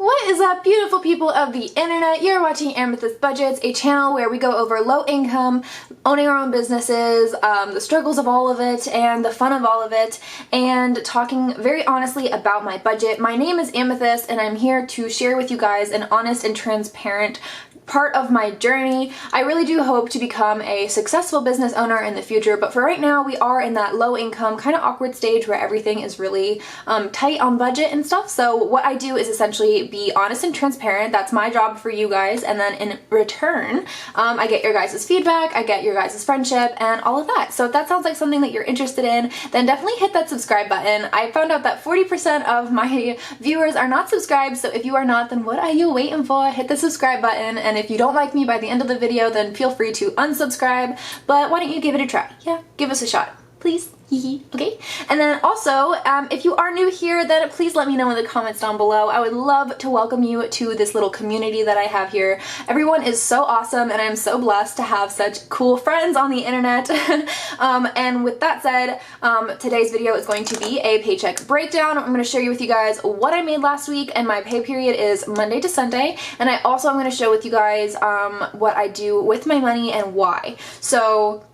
What is up, beautiful people of the internet? You're watching Amethyst Budgets, a channel where we go over low income, owning our own businesses, the struggles of all of it, and the fun of all of it, and talking very honestly about my budget. My name is Amethyst, and I'm here to share with you guys an honest and transparent part of my journey. I really do hope to become a successful business owner in the future, but for right now we are in that low income kind of awkward stage where everything is really tight on budget and stuff. So what I do is essentially be honest and transparent. That's my job for you guys, and then in return I get your guys' feedback, I get your guys' friendship, and all of that. So if that sounds like something that you're interested in, then definitely hit that subscribe button. I found out that 40% of my viewers are not subscribed, so if you are not, then what are you waiting for? Hit the subscribe button, and if you don't like me by the end of the video, then feel free to unsubscribe, but why don't you give it a try? Yeah, give us a shot, please. Okay? And then also, if you are new here, then please let me know in the comments down below. I would love to welcome you to this little community that I have here. Everyone is so awesome, and I'm so blessed to have such cool friends on the internet. And with that said, today's video is going to be a paycheck breakdown. I'm going to share with you guys what I made last week, and my pay period is Monday to Sunday. And I also am going to share with you guys what I do with my money and why. So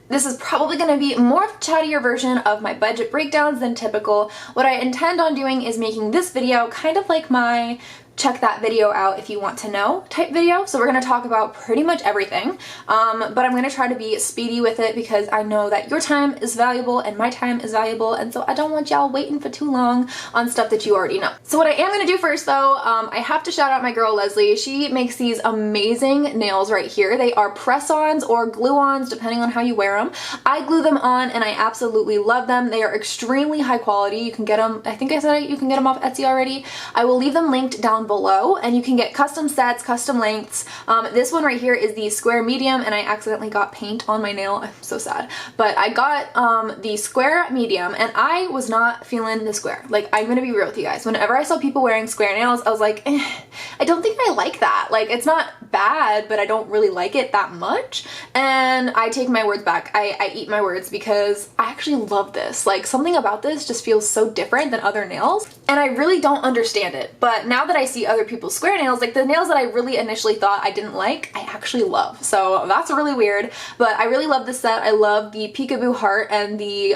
this is probably going to be more of a chattier version of my budget breakdowns than typical. What I intend on doing is making this video kind of like my check that video out if you want to know type video. So we're going to talk about pretty much everything, but I'm going to try to be speedy with it because I know that your time is valuable and my time is valuable, and so I don't want y'all waiting for too long on stuff that you already know. So what I am going to do first though, I have to shout out my girl Leslie. She makes these amazing nails right here. They are press-ons or glue-ons depending on how you wear them. I glue them on and I absolutely love them. They are extremely high quality. You can get them, I think I said you can get them off Etsy already. I will leave them linked down below, and you can get custom sets, custom lengths. This one right here is the square medium, and I accidentally got paint on my nail. I'm so sad, but I got the square medium, and I was not feeling the square. Like, I'm gonna be real with you guys, whenever I saw people wearing square nails, I was like, I don't think I like that. Like, it's not bad, but I don't really like it that much. And I take my words back. I eat my words, because I actually love this. Like, something about this just feels so different than other nails, and I really don't understand it. But now that I see other people's square nails, like the nails that I really initially thought I didn't like, I actually love. So that's really weird, but I really love this set. I love the peekaboo heart and the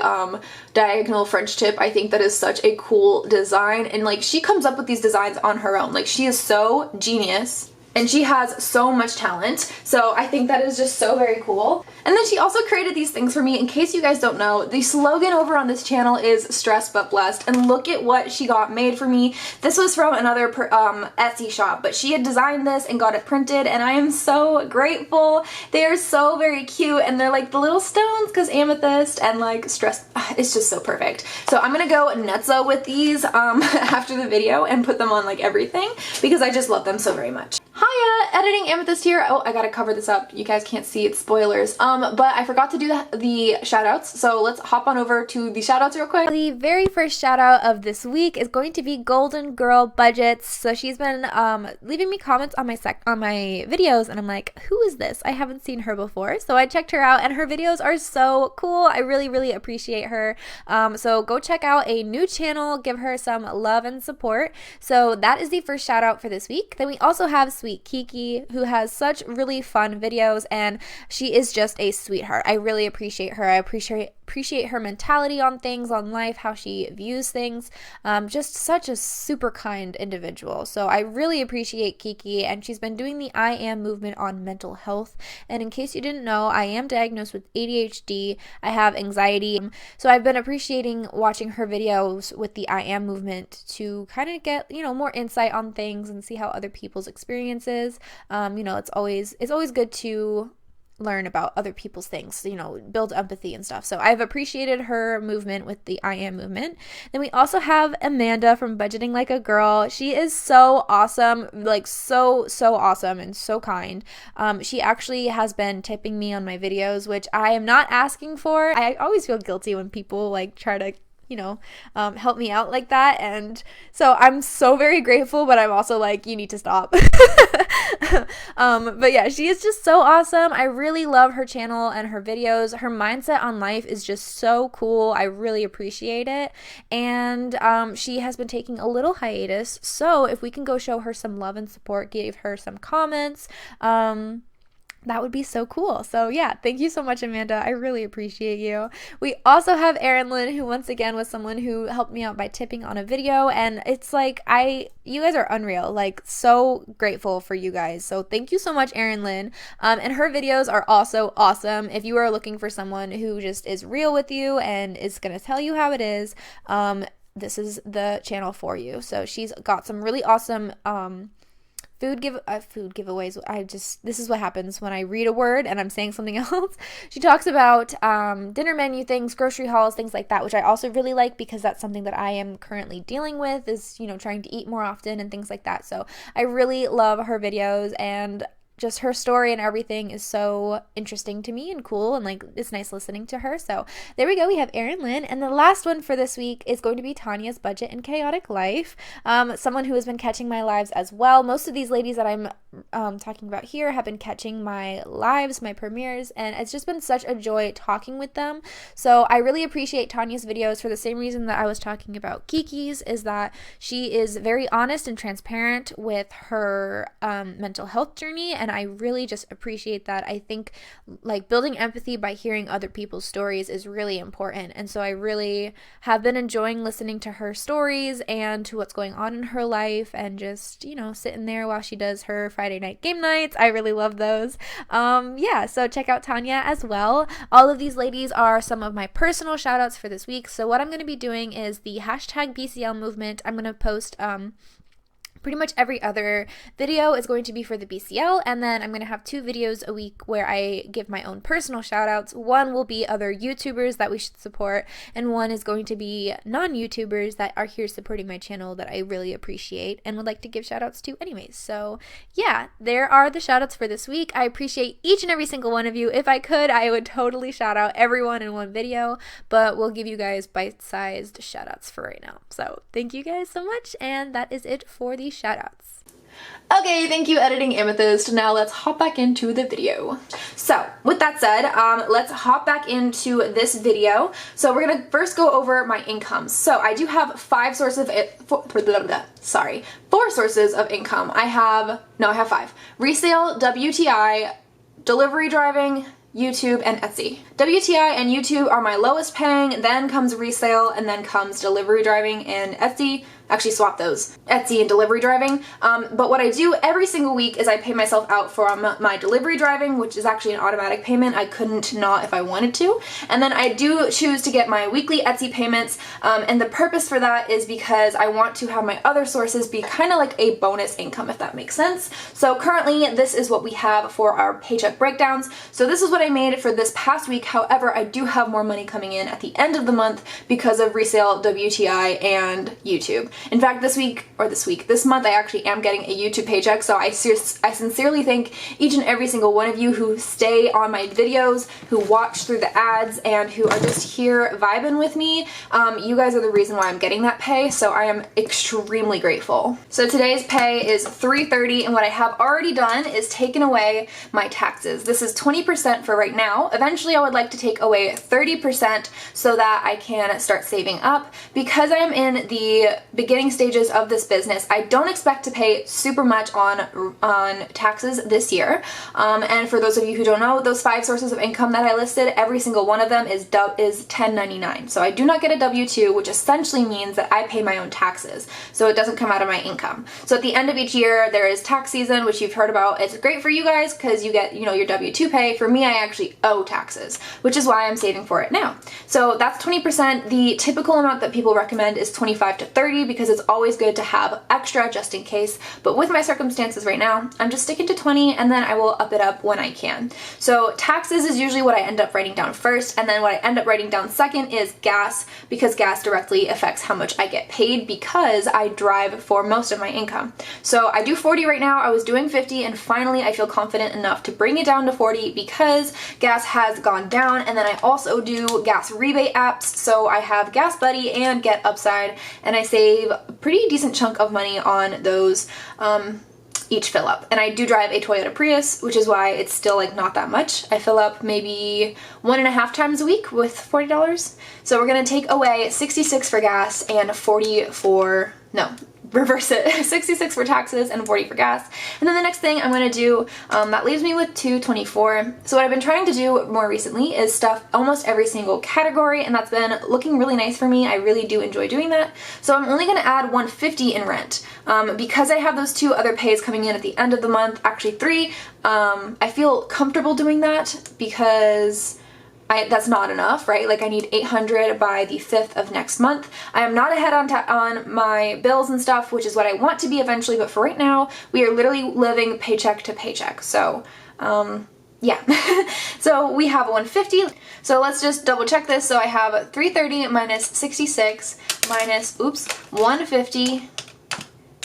diagonal French tip. I think that is such a cool design, and like, she comes up with these designs on her own. Like, she is so genius. And she has so much talent, so I think that is just so very cool. And then she also created these things for me. In case you guys don't know, the slogan over on this channel is stressed but blessed, and look at what she got made for me. This was from another Etsy shop, but she had designed this and got it printed, and I am so grateful. They are so very cute, and they're like the little stones because amethyst and like stress. It's just so perfect. So I'm gonna go nutso with these after the video and put them on like everything because I just love them so very much. Hiya, editing Amethyst here. Oh, I gotta cover this up. You guys can't see, it's spoilers. But I forgot to do the shout outs, so let's hop on over to the shout outs real quick. The very first shout out of this week is going to be Golden Girl Budgets. So she's been leaving me comments on my videos, and I'm like, who is this? I haven't seen her before. So I checked her out, and her videos are so cool. I really appreciate her. So go check out a new channel, give her some love and support. So that is the first shout out for this week. Then we also have Sweet Kiki, who has such really fun videos, and she is just a sweetheart. I really appreciate her. I appreciate her mentality on things, on life, how she views things. Just such a super kind individual. So I really appreciate Kiki, and she's been doing the I Am movement on mental health. And in case you didn't know, I am diagnosed with ADHD. I have anxiety. So I've been appreciating watching her videos with the I Am movement to kind of get, you know, more insight on things and see how other people's experiences. You know, it's always good to learn about other people's things, you know, build empathy and stuff. So I've appreciated her movement with the I Am movement. Then we also have Amanda from Budgeting Like a Girl. She is so awesome, like so awesome and so kind. She actually has been tipping me on my videos, which I am not asking for. I always feel guilty when people like try to you know, help me out like that. And so I'm so very grateful, but I'm also like, you need to stop. But yeah, she is just so awesome. I really love her channel and her videos. Her mindset on life is just so cool. I really appreciate it. And she has been taking a little hiatus. So if we can go show her some love and support, give her some comments, that would be so cool. So yeah, thank you so much, Amanda. I really appreciate you. We also have Erin Lynn, who once again was someone who helped me out by tipping on a video, and it's like, you guys are unreal. Like, so grateful for you guys. So thank you so much, Erin Lynn. And her videos are also awesome. If you are looking for someone who just is real with you and is gonna tell you how it is, this is the channel for you. So she's got some really awesome food giveaways. This is what happens when I read a word and I'm saying something else. She talks about dinner menu things, grocery hauls, things like that, which I also really like because that's something that I am currently dealing with, is, you know, trying to eat more often and things like that. So I really love her videos, and just her story and everything is so interesting to me and cool, and like it's nice listening to her. So there we go, we have Erin Lynn. And the last one for this week is going to be Tanya's Budget and Chaotic Life, someone who has been catching my lives as well. Most of these ladies that I'm talking about here have been catching my lives, my premieres, and it's just been such a joy talking with them. So I really appreciate Tanya's videos for the same reason that I was talking about Kiki's, is that she is very honest and transparent with her mental health journey, and I really just appreciate that. I think like building empathy by hearing other people's stories is really important, and so I really have been enjoying listening to her stories and to what's going on in her life, and just, you know, sitting there while she does her Friday night game nights. I really love those. Yeah, so check out Tanya as well. All of these ladies are some of my personal shout outs for this week. So what I'm going to be doing is the hashtag BCL movement. I'm going to post pretty much every other video is going to be for the BCL, and then I'm going to have 2 videos a week where I give my own personal shout outs. One will be other YouTubers that we should support, and one is going to be non-YouTubers that are here supporting my channel that I really appreciate and would like to give shout outs to anyways. So yeah, there are the shout outs for this week. I appreciate each and every single one of you. If I could, I would totally shout out everyone in one video, but we'll give you guys bite-sized shout outs for right now. So thank you guys so much, and that is it for the shoutouts. Okay, thank you, editing Amethyst. Now let's hop back into the video. So with that said, let's hop back into this video. So we're gonna first go over my incomes. So I do have 4 sources of income. I have 5. Resale, WTI, delivery driving, YouTube, and Etsy. WTI and YouTube are my lowest paying, then comes resale, and then comes delivery driving and Etsy. Actually swap those, Etsy and delivery driving. But what I do every single week is I pay myself out from my delivery driving, which is actually an automatic payment. I couldn't not if I wanted to. And then I do choose to get my weekly Etsy payments, and the purpose for that is because I want to have my other sources be kind of like a bonus income, if that makes sense. So currently this is what we have for our paycheck breakdowns. So this is what I made for this past week. However, I do have more money coming in at the end of the month because of resale, WTI, and YouTube. In fact, this month, I actually am getting a YouTube paycheck, so I sincerely thank each and every single one of you who stay on my videos, who watch through the ads, and who are just here vibing with me. You guys are the reason why I'm getting that pay, so I am extremely grateful. So today's pay is $3.30, and what I have already done is taken away my taxes. This is 20% for right now. Eventually, I would like to take away 30% so that I can start saving up. Because I am in the beginning stages of this business, I don't expect to pay super much on taxes this year. And for those of you who don't know, those 5 sources of income that I listed, every single one of them is 1099. So I do not get a W-2, which essentially means that I pay my own taxes. So it doesn't come out of my income. So at the end of each year, there is tax season, which you've heard about. It's great for you guys because you get, your W-2 pay. For me, I actually owe taxes, which is why I'm saving for it now. So that's 20%. The typical amount that people recommend is 25 to 30 because because it's always good to have extra just in case. But with my circumstances right now, I'm just sticking to 20 and then I will up it up when I can. So taxes is usually what I end up writing down first, and then what I end up writing down second is gas, because gas directly affects how much I get paid because I drive for most of my income. So I do 40 right now. I was doing 50 and finally I feel confident enough to bring it down to 40 because gas has gone down. And then I also do gas rebate apps. So I have Gas Buddy and Get Upside, and I save a pretty decent chunk of money on those each fill up. And I do drive a Toyota Prius, which is why it's still like not that much. I fill up maybe 1.5 times a week with $40. So we're gonna take away 66 for gas and 40 for, no, reverse it, 66 for taxes and 40 for gas. And then the next thing I'm gonna do, that leaves me with 224. So what I've been trying to do more recently is stuff almost every single category, and that's been looking really nice for me. I really do enjoy doing that. So I'm only gonna add 150 in rent. Because I have those 2 other pays coming in at the end of the month, actually 3, I feel comfortable doing that because that's not enough, right? Like I need 800 by the 5th of next month. I am not ahead on my bills and stuff, which is what I want to be eventually, but for right now, we are literally living paycheck to paycheck. So, yeah. So we have 150. So let's just double check this. So I have 330 minus 66 minus, 150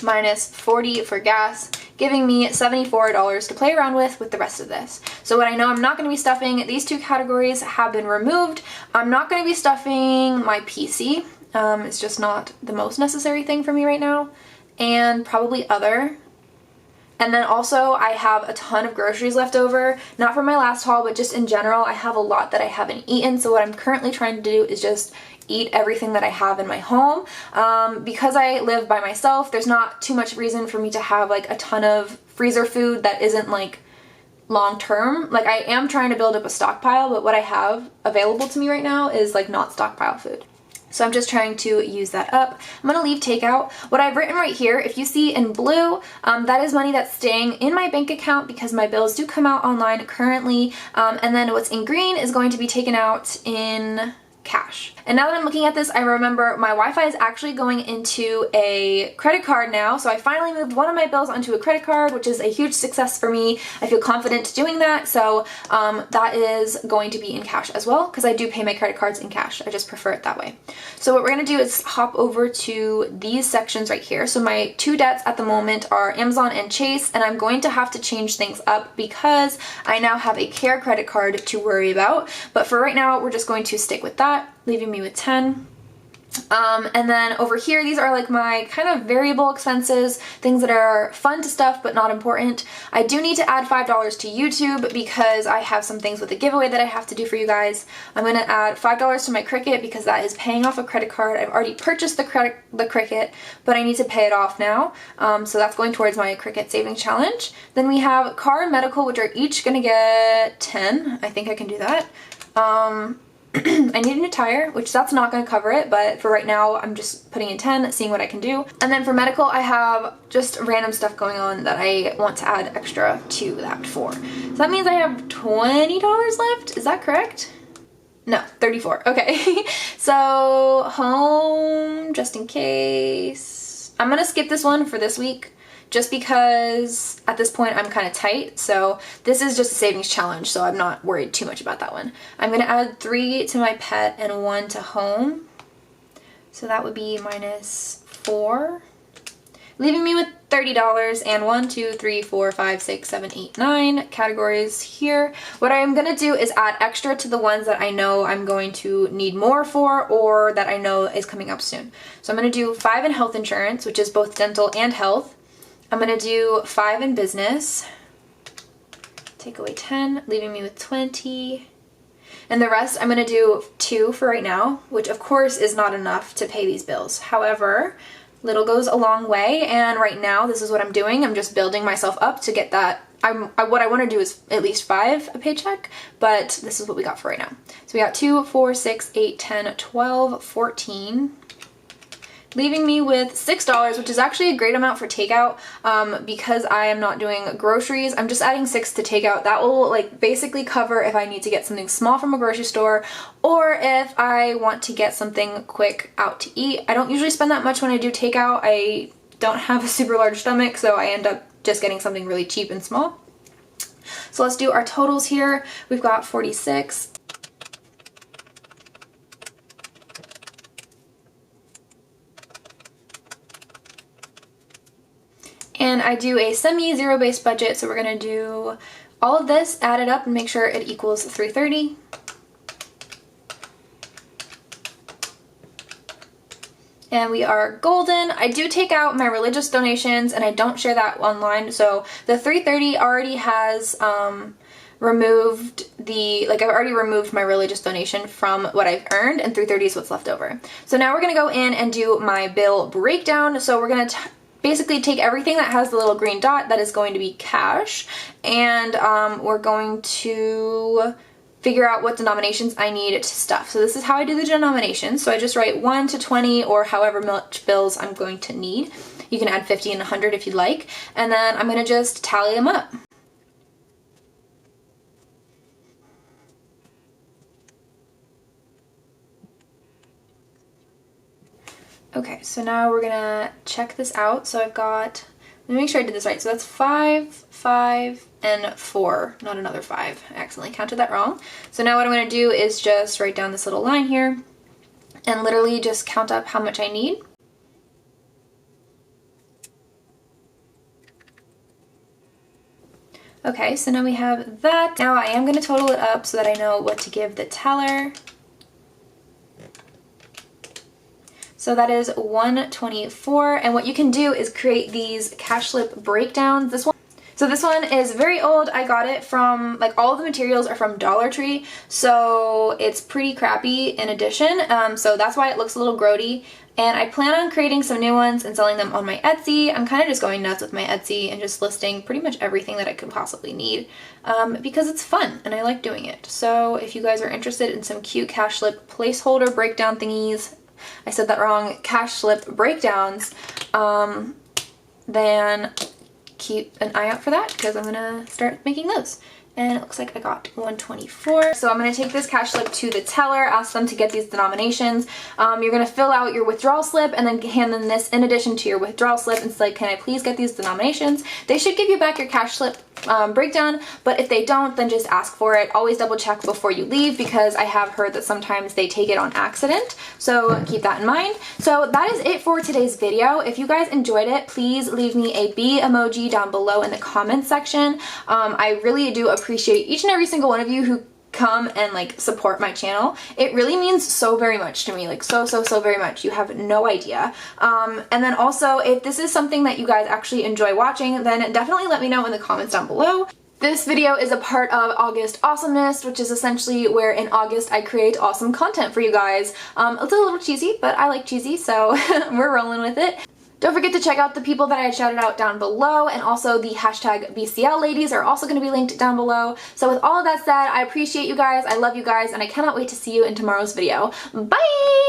minus 40 for gas, giving me $74 to play around with the rest of this. So what I know I'm not going to be stuffing, these 2 categories have been removed. I'm not going to be stuffing my PC. It's just not the most necessary thing for me right now. And probably other. And then also I have a ton of groceries left over, not from my last haul, but just in general, I have a lot that I haven't eaten. So what I'm currently trying to do is just eat everything that I have in my home. Because I live by myself, there's not too much reason for me to have like a ton of freezer food that isn't like long term. Like I am trying to build up a stockpile, but what I have available to me right now is like not stockpile food. So I'm just trying to use that up. I'm gonna leave takeout. What I've written right here, if you see in blue, that is money that's staying in my bank account because my bills do come out online currently. And then what's in green is going to be taken out in cash. And now that I'm looking at this, I remember my Wi-Fi is actually going into a credit card now. So I finally moved one of my bills onto a credit card, which is a huge success for me. I feel confident doing that. So that is going to be in cash as well, because I do pay my credit cards in cash. I just prefer it that way. So what we're gonna do is hop over to these sections right here. So my 2 debts at the moment are Amazon and Chase, and I'm going to have to change things up because I now have a Care credit card to worry about. But for right now, we're just going to stick with that, leaving me with 10. And then over here, these are like my kind of variable expenses, things that are fun to stuff but not important. I do need to add $5 to YouTube because I have some things with a giveaway that I have to do for you guys. I'm gonna add $5 to my Cricut because that is paying off a credit card. I've already purchased the Cricut, but I need to pay it off now. So that's going towards my Cricut savings challenge. Then we have car and medical, which are each gonna get 10. I think I can do that. I need a new tire, which that's not going to cover it, but for right now I'm just putting in 10, seeing what I can do. And then for medical, I have just random stuff going on that I want to add extra to that for. So that means I have $20 left, is that correct? No, 34, okay. So home, just in case. I'm going to skip this one for this week, just because at this point I'm kind of tight. So this is just a savings challenge, so I'm not worried too much about that one. I'm gonna add 3 to my pet and 1 to home. So that would be minus 4, leaving me with $30 and 1, 2, 3, 4, 5, 6, 7, 8, 9 categories here. What I'm gonna do is add extra to the ones that I know I'm going to need more for or that I know is coming up soon. So I'm gonna do 5 in health insurance, which is both dental and health. I'm gonna do 5 in business, take away 10, leaving me with 20. And the rest I'm gonna do 2 for right now, which of course is not enough to pay these bills. However, little goes a long way, and right now this is what I'm doing. I'm just building myself up to get that. What I wanna do is at least 5 a paycheck, but this is what we got for right now. So we got 2, 4, 6, 8, 10, 12, 14. leaving me with $6, which is actually a great amount for takeout. Because I am not doing groceries, I'm just adding 6 to takeout. That will like basically cover if I need to get something small from a grocery store or if I want to get something quick out to eat. I don't usually spend that much when I do takeout. I don't have a super large stomach, so I end up just getting something really cheap and small. So let's do our totals here. We've got 46. And I do a semi-zero based budget, so we're gonna do all of this, add it up, and make sure it equals 330. And we are golden. I do take out my religious donations and I don't share that online, so the 330 already has removed I've already removed my religious donation from what I've earned, and 330 is what's left over. So now we're gonna go in and do my bill breakdown. So we're gonna basically take everything that has the little green dot, that is going to be cash, and we're going to figure out what denominations I need to stuff. So this is how I do the denominations. So I just write 1 to 20 or however much bills I'm going to need. You can add 50 and 100 if you'd like, and then I'm gonna just tally them up. Okay, so now we're gonna check this out. So I've got, let me make sure I did this right. So that's 5, 5, and 4, not another 5. I accidentally counted that wrong. So now what I'm gonna do is just write down this little line here and literally just count up how much I need. Okay, so now we have that. Now I am gonna total it up so that I know what to give the teller. So that is 124, and what you can do is create these cash slip breakdowns. This one is very old. I got it from, like, all of the materials are from Dollar Tree, so it's pretty crappy in addition, so that's why it looks a little grody. And I plan on creating some new ones and selling them on my Etsy. I'm kind of just going nuts with my Etsy and just listing pretty much everything that I could possibly need, because it's fun and I like doing it. So if you guys are interested in some cute cash slip placeholder breakdown thingies, I said that wrong, cash slip breakdowns, then keep an eye out for that because I'm gonna start making those. And it looks like I got 124. So I'm gonna take this cash slip to the teller, ask them to get these denominations. You're gonna fill out your withdrawal slip and then hand them this in addition to your withdrawal slip and say, can I please get these denominations? They should give you back your cash slip breakdown, but if they don't, then just ask for it. Always double check before you leave because I have heard that sometimes they take it on accident, so keep that in mind. So that is it for today's video. If you guys enjoyed it, please leave me a B emoji down below in the comments section. I really do appreciate each and every single one of you who come and like support my channel. It really means so very much to me, like so very much. You have no idea. And then also, if this is something that you guys actually enjoy watching, then definitely let me know in the comments down below. This video is a part of August Awesomeness, which is essentially where in August I create awesome content for you guys. It's a little cheesy, but I like cheesy, so we're rolling with it. Don't forget to check out the people that I had shouted out down below, and also the hashtag BCL ladies are also going to be linked down below. So with all of that said, I appreciate you guys, I love you guys, and I cannot wait to see you in tomorrow's video. Bye!